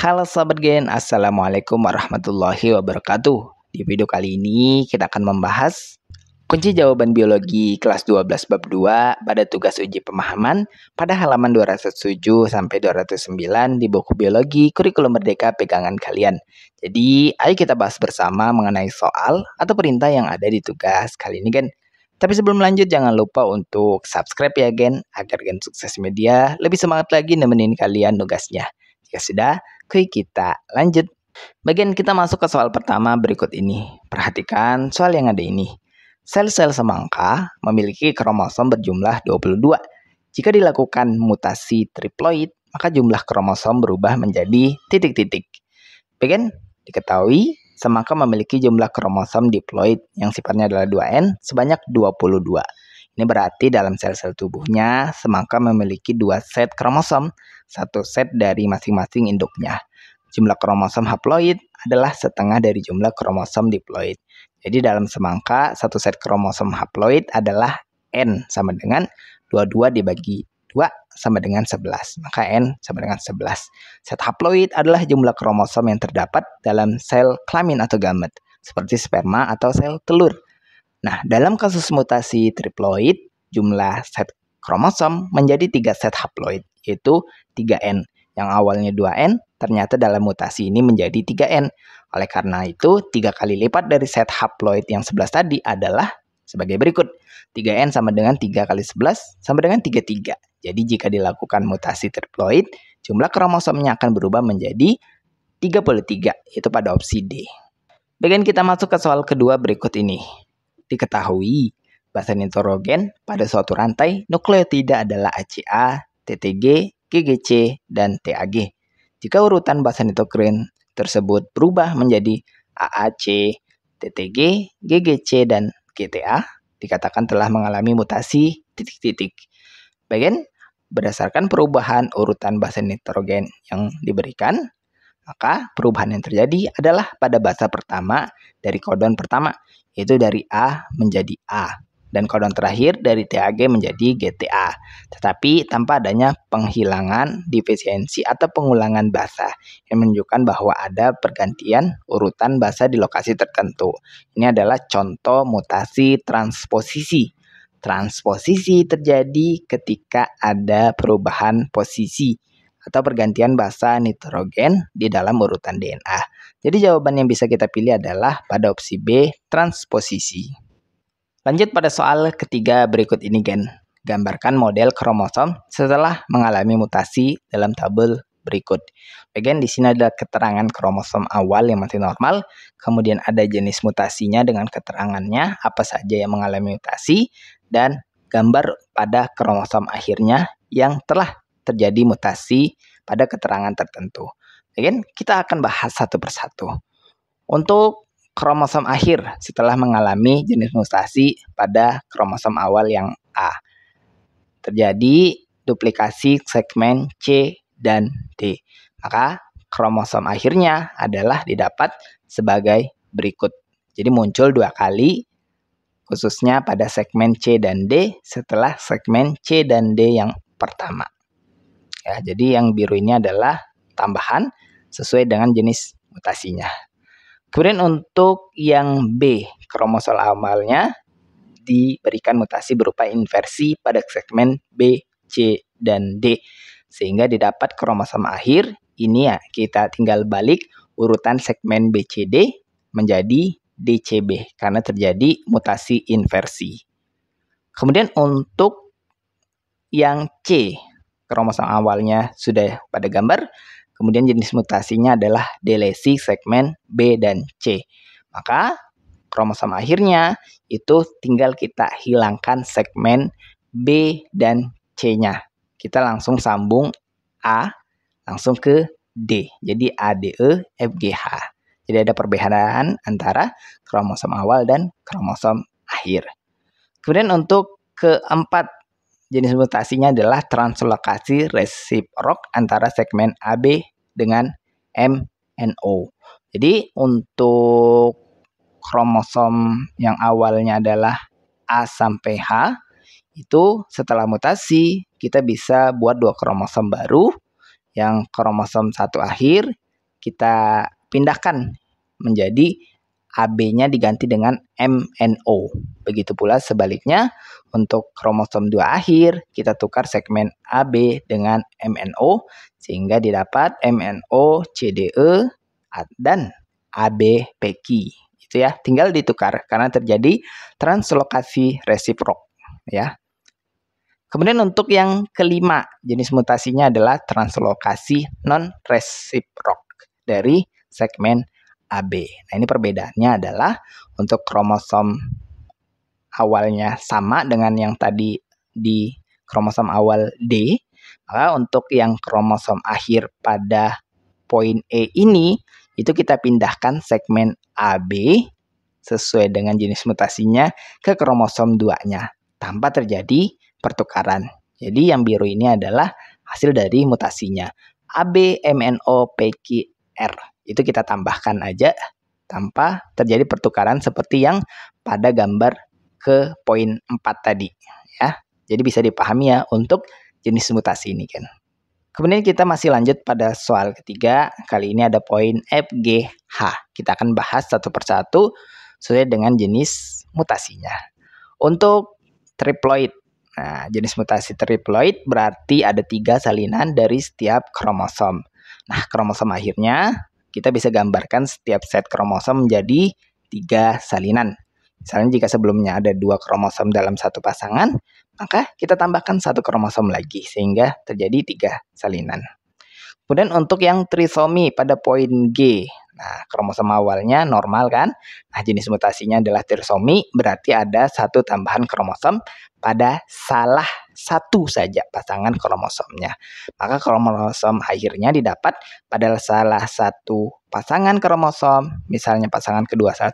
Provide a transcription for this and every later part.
Halo Sobat Gen, Assalamualaikum warahmatullahi wabarakatuh. Di video kali ini kita akan membahas kunci jawaban biologi kelas 12 bab 2 pada tugas uji pemahaman pada halaman 207 sampai 209 di buku biologi kurikulum merdeka pegangan kalian. Jadi, ayo kita bahas bersama mengenai soal atau perintah yang ada di tugas kali ini, Gen. Tapi sebelum lanjut, jangan lupa untuk subscribe ya, Gen, agar Gen Sukses Media lebih semangat lagi nemenin kalian tugasnya. Jika sudah, kita lanjut. Bagian kita masuk ke soal pertama berikut ini. Perhatikan soal yang ada ini. Sel-sel semangka memiliki kromosom berjumlah 22. Jika dilakukan mutasi triploid, maka jumlah kromosom berubah menjadi titik-titik. Bagian diketahui, semangka memiliki jumlah kromosom diploid yang sifatnya adalah 2N sebanyak 22. Ini berarti dalam sel-sel tubuhnya, semangka memiliki 2 set kromosom, 1 set dari masing-masing induknya. Jumlah kromosom haploid adalah setengah dari jumlah kromosom diploid. Jadi dalam semangka, 1 set kromosom haploid adalah N sama dengan 22 dibagi 2 sama dengan 11. Maka N sama dengan 11. Set haploid adalah jumlah kromosom yang terdapat dalam sel kelamin atau gamet, seperti sperma atau sel telur. Nah, dalam kasus mutasi triploid, jumlah set kromosom menjadi 3 set haploid, yaitu 3N. Yang awalnya 2N, ternyata dalam mutasi ini menjadi 3N. Oleh karena itu, 3 kali lipat dari set haploid yang 11 tadi adalah sebagai berikut. 3N sama dengan 3 kali 11 sama dengan 33. Jadi jika dilakukan mutasi triploid, jumlah kromosomnya akan berubah menjadi 33, yaitu pada opsi D. Bagian kita masuk ke soal kedua berikut ini. Diketahui, basa nitrogen pada suatu rantai nukleotida adalah ACA, TTG, GGC, dan TAG. Jika urutan basa nitrogen tersebut berubah menjadi AAC, TTG, GGC, dan GTA, dikatakan telah mengalami mutasi titik-titik. Bagian berdasarkan perubahan urutan basa nitrogen yang diberikan, maka perubahan yang terjadi adalah pada basa pertama dari kodon pertama, yaitu dari A menjadi A, dan kodon terakhir dari TAG menjadi GTA, tetapi tanpa adanya penghilangan defisiensi atau pengulangan basa yang menunjukkan bahwa ada pergantian urutan basa di lokasi tertentu. Ini adalah contoh mutasi transposisi. Transposisi terjadi ketika ada perubahan posisi atau pergantian basa nitrogen di dalam urutan DNA. Jadi jawaban yang bisa kita pilih adalah pada opsi B, transposisi. Lanjut pada soal ketiga berikut ini, Gen. Gambarkan model kromosom setelah mengalami mutasi dalam tabel berikut. Bagian di sini ada keterangan kromosom awal yang masih normal, kemudian ada jenis mutasinya dengan keterangannya apa saja yang mengalami mutasi, dan gambar pada kromosom akhirnya yang telah terjadi mutasi pada keterangan tertentu. Bagian kita akan bahas satu persatu. Untuk kromosom akhir setelah mengalami jenis mutasi pada kromosom awal yang A, terjadi duplikasi segmen C dan D. Maka kromosom akhirnya adalah didapat sebagai berikut. Jadi muncul 2 kali, khususnya pada segmen C dan D setelah segmen C dan D yang pertama. Ya, jadi yang biru ini adalah tambahan sesuai dengan jenis mutasinya. Kemudian untuk yang B, kromosom awalnya diberikan mutasi berupa inversi pada segmen B, C, dan D. Sehingga didapat kromosom akhir, ini ya kita tinggal balik urutan segmen BCD menjadi DCB karena terjadi mutasi inversi. Kemudian untuk yang C, kromosom awalnya sudah pada gambar, kemudian jenis mutasinya adalah delesi segmen B dan C. Maka kromosom akhirnya itu tinggal kita hilangkan segmen B dan C-nya. Kita langsung sambung A langsung ke D. Jadi ADE FGH. Jadi ada perbedaan antara kromosom awal dan kromosom akhir. Kemudian untuk keempat, jenis mutasinya adalah translokasi resiprok antara segmen AB dengan MNO. Jadi untuk kromosom yang awalnya adalah A sampai H, itu setelah mutasi kita bisa buat 2 kromosom baru, yang kromosom 1 akhir kita pindahkan menjadi AB-nya diganti dengan MNO. Begitu pula sebaliknya, untuk kromosom 2 akhir, kita tukar segmen AB dengan MNO, sehingga didapat MNO CDE dan AB PQ. Itu ya, tinggal ditukar karena terjadi translokasi resiprok ya. Kemudian untuk yang kelima, jenis mutasinya adalah translokasi non-resiprok dari segmen AB. Nah, ini perbedaannya adalah untuk kromosom awalnya sama dengan yang tadi di kromosom awal D, maka untuk yang kromosom akhir pada poin E ini, itu kita pindahkan segmen AB sesuai dengan jenis mutasinya ke kromosom 2-nya tanpa terjadi pertukaran. Jadi yang biru ini adalah hasil dari mutasinya. ABMNOPQR itu kita tambahkan aja tanpa terjadi pertukaran seperti yang pada gambar ke poin 4 tadi ya. Jadi bisa dipahami ya untuk jenis mutasi ini kan. Kemudian kita masih lanjut pada soal ketiga. Kali ini ada poin FGH. Kita akan bahas satu persatu sesuai dengan jenis mutasinya. Untuk triploid. Nah, jenis mutasi triploid berarti ada 3 salinan dari setiap kromosom. Nah, kromosom akhirnya kita bisa gambarkan setiap set kromosom menjadi 3 salinan. Misalnya jika sebelumnya ada 2 kromosom dalam satu pasangan, maka kita tambahkan 1 kromosom lagi sehingga terjadi 3 salinan. Kemudian untuk yang trisomi pada poin G. Nah, kromosom awalnya normal kan? Nah, jenis mutasinya adalah trisomi, berarti ada 1 tambahan kromosom pada salah satu saja pasangan kromosomnya. Maka kromosom akhirnya didapat pada salah satu pasangan kromosom, misalnya pasangan kedua 1,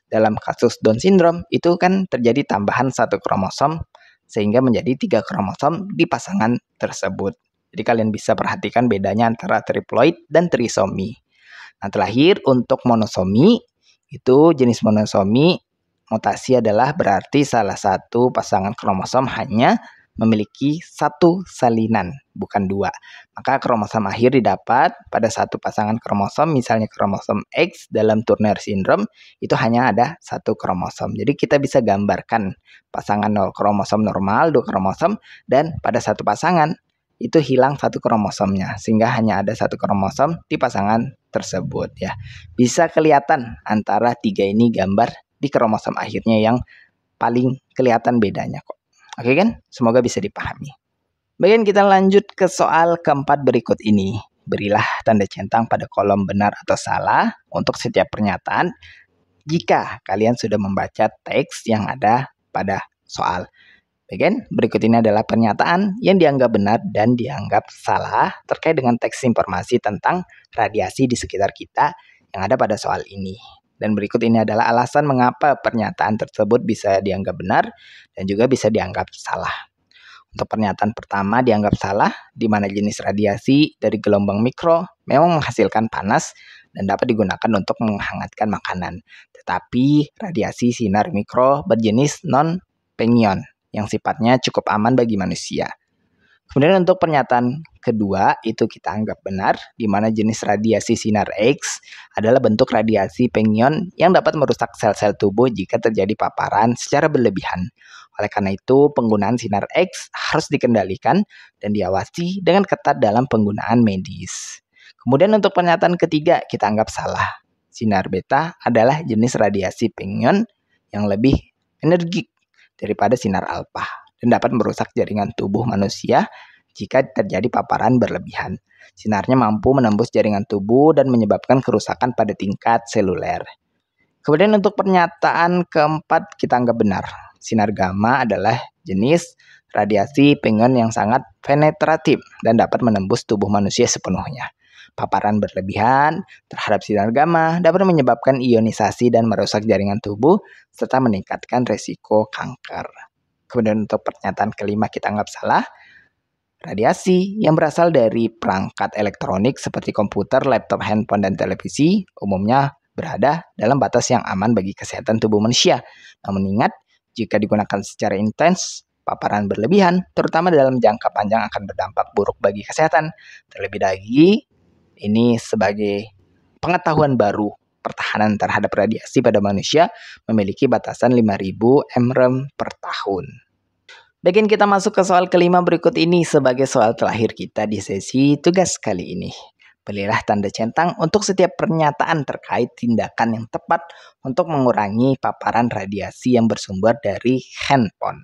dalam kasus Down syndrome, itu kan terjadi tambahan 1 kromosom, sehingga menjadi 3 kromosom di pasangan tersebut. Jadi kalian bisa perhatikan bedanya antara triploid dan trisomi. Nah, terakhir untuk monosomi, itu jenis monosomi mutasi adalah berarti salah satu pasangan kromosom hanya memiliki 1 salinan, bukan 2. Maka kromosom akhir didapat pada satu pasangan kromosom, misalnya kromosom X dalam Turner syndrome, itu hanya ada 1 kromosom. Jadi kita bisa gambarkan pasangan kromosom normal, 2 kromosom, dan pada satu pasangan itu hilang 1 kromosomnya, sehingga hanya ada 1 kromosom di pasangan tersebut ya. Bisa kelihatan antara 3 ini gambar di kromosom akhirnya yang paling kelihatan bedanya kok. Oke kan? Semoga bisa dipahami. Bagian kita lanjut ke soal keempat berikut ini. Berilah tanda centang pada kolom benar atau salah untuk setiap pernyataan jika kalian sudah membaca teks yang ada pada soal. Bagian berikut ini adalah pernyataan yang dianggap benar dan dianggap salah terkait dengan teks informasi tentang radiasi di sekitar kita yang ada pada soal ini. Dan berikut ini adalah alasan mengapa pernyataan tersebut bisa dianggap benar dan juga bisa dianggap salah. Untuk pernyataan pertama dianggap salah, di mana jenis radiasi dari gelombang mikro memang menghasilkan panas dan dapat digunakan untuk menghangatkan makanan. Tetapi radiasi sinar mikro berjenis non-pengion yang sifatnya cukup aman bagi manusia. Kemudian untuk pernyataan kedua itu kita anggap benar, di mana jenis radiasi sinar X adalah bentuk radiasi pengion yang dapat merusak sel-sel tubuh jika terjadi paparan secara berlebihan. Oleh karena itu, penggunaan sinar X harus dikendalikan dan diawasi dengan ketat dalam penggunaan medis. Kemudian untuk pernyataan ketiga kita anggap salah. Sinar beta adalah jenis radiasi pengion yang lebih energik daripada sinar alfa dan dapat merusak jaringan tubuh manusia jika terjadi paparan berlebihan. Sinarnya mampu menembus jaringan tubuh dan menyebabkan kerusakan pada tingkat seluler. Kemudian untuk pernyataan keempat kita anggap benar. Sinar gamma adalah jenis radiasi pengion yang sangat penetratif dan dapat menembus tubuh manusia sepenuhnya. Paparan berlebihan terhadap sinar gamma dapat menyebabkan ionisasi dan merusak jaringan tubuh serta meningkatkan resiko kanker. Kemudian untuk pernyataan kelima kita anggap salah. Radiasi yang berasal dari perangkat elektronik seperti komputer, laptop, handphone, dan televisi umumnya berada dalam batas yang aman bagi kesehatan tubuh manusia. Namun ingat, jika digunakan secara intens, paparan berlebihan, terutama dalam jangka panjang akan berdampak buruk bagi kesehatan. Terlebih lagi, ini sebagai pengetahuan baru pertahanan terhadap radiasi pada manusia memiliki batasan 5.000 mrem per tahun. Bagian kita masuk ke soal kelima berikut ini sebagai soal terakhir kita di sesi tugas kali ini. Pilihlah tanda centang untuk setiap pernyataan terkait tindakan yang tepat untuk mengurangi paparan radiasi yang bersumber dari handphone.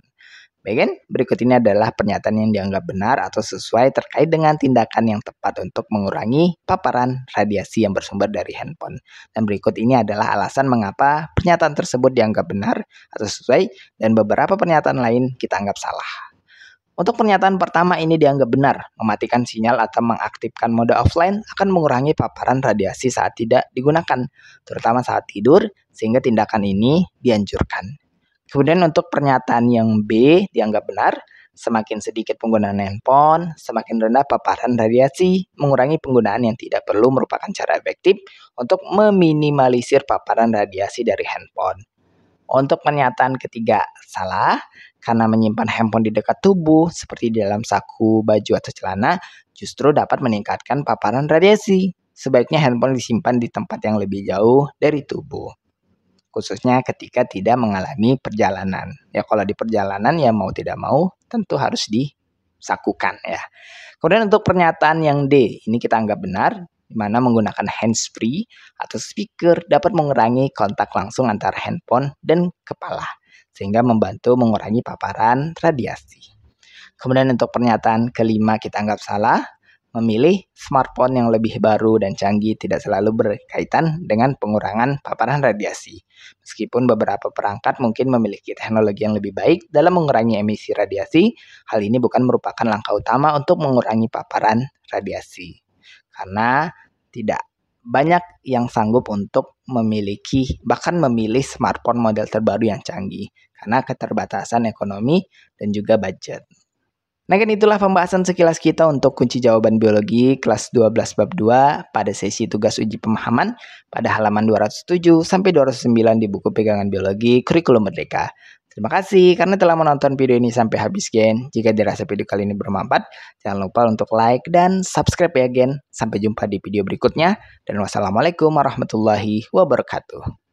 Bagian berikut ini adalah pernyataan yang dianggap benar atau sesuai terkait dengan tindakan yang tepat untuk mengurangi paparan radiasi yang bersumber dari handphone. Dan berikut ini adalah alasan mengapa pernyataan tersebut dianggap benar atau sesuai dan beberapa pernyataan lain kita anggap salah. Untuk pernyataan pertama ini dianggap benar, mematikan sinyal atau mengaktifkan mode offline akan mengurangi paparan radiasi saat tidak digunakan, terutama saat tidur, sehingga tindakan ini dianjurkan. Kemudian untuk pernyataan yang B dianggap benar, semakin sedikit penggunaan handphone, semakin rendah paparan radiasi, mengurangi penggunaan yang tidak perlu merupakan cara efektif untuk meminimalisir paparan radiasi dari handphone. Untuk pernyataan ketiga, salah, karena menyimpan handphone di dekat tubuh, seperti di dalam saku, baju, atau celana, justru dapat meningkatkan paparan radiasi. Sebaiknya handphone disimpan di tempat yang lebih jauh dari tubuh, khususnya ketika tidak mengalami perjalanan. Ya kalau di perjalanan ya mau tidak mau tentu harus disakukan ya. Kemudian untuk pernyataan yang D, ini kita anggap benar, di mana menggunakan handsfree atau speaker dapat mengurangi kontak langsung antara handphone dan kepala, sehingga membantu mengurangi paparan radiasi. Kemudian untuk pernyataan kelima kita anggap salah, memilih smartphone yang lebih baru dan canggih tidak selalu berkaitan dengan pengurangan paparan radiasi. Meskipun beberapa perangkat mungkin memiliki teknologi yang lebih baik dalam mengurangi emisi radiasi, hal ini bukan merupakan langkah utama untuk mengurangi paparan radiasi. Karena tidak banyak yang sanggup untuk memiliki, bahkan memilih smartphone model terbaru yang canggih, karena keterbatasan ekonomi dan juga budget. Nah kan itulah pembahasan sekilas kita untuk kunci jawaban biologi kelas 12 bab 2 pada sesi tugas uji pemahaman pada halaman 207 sampai 209 di buku pegangan biologi kurikulum merdeka. Terima kasih karena telah menonton video ini sampai habis gen. Jika dirasa video kali ini bermanfaat, jangan lupa untuk like dan subscribe ya gen. Sampai jumpa di video berikutnya dan wassalamualaikum warahmatullahi wabarakatuh.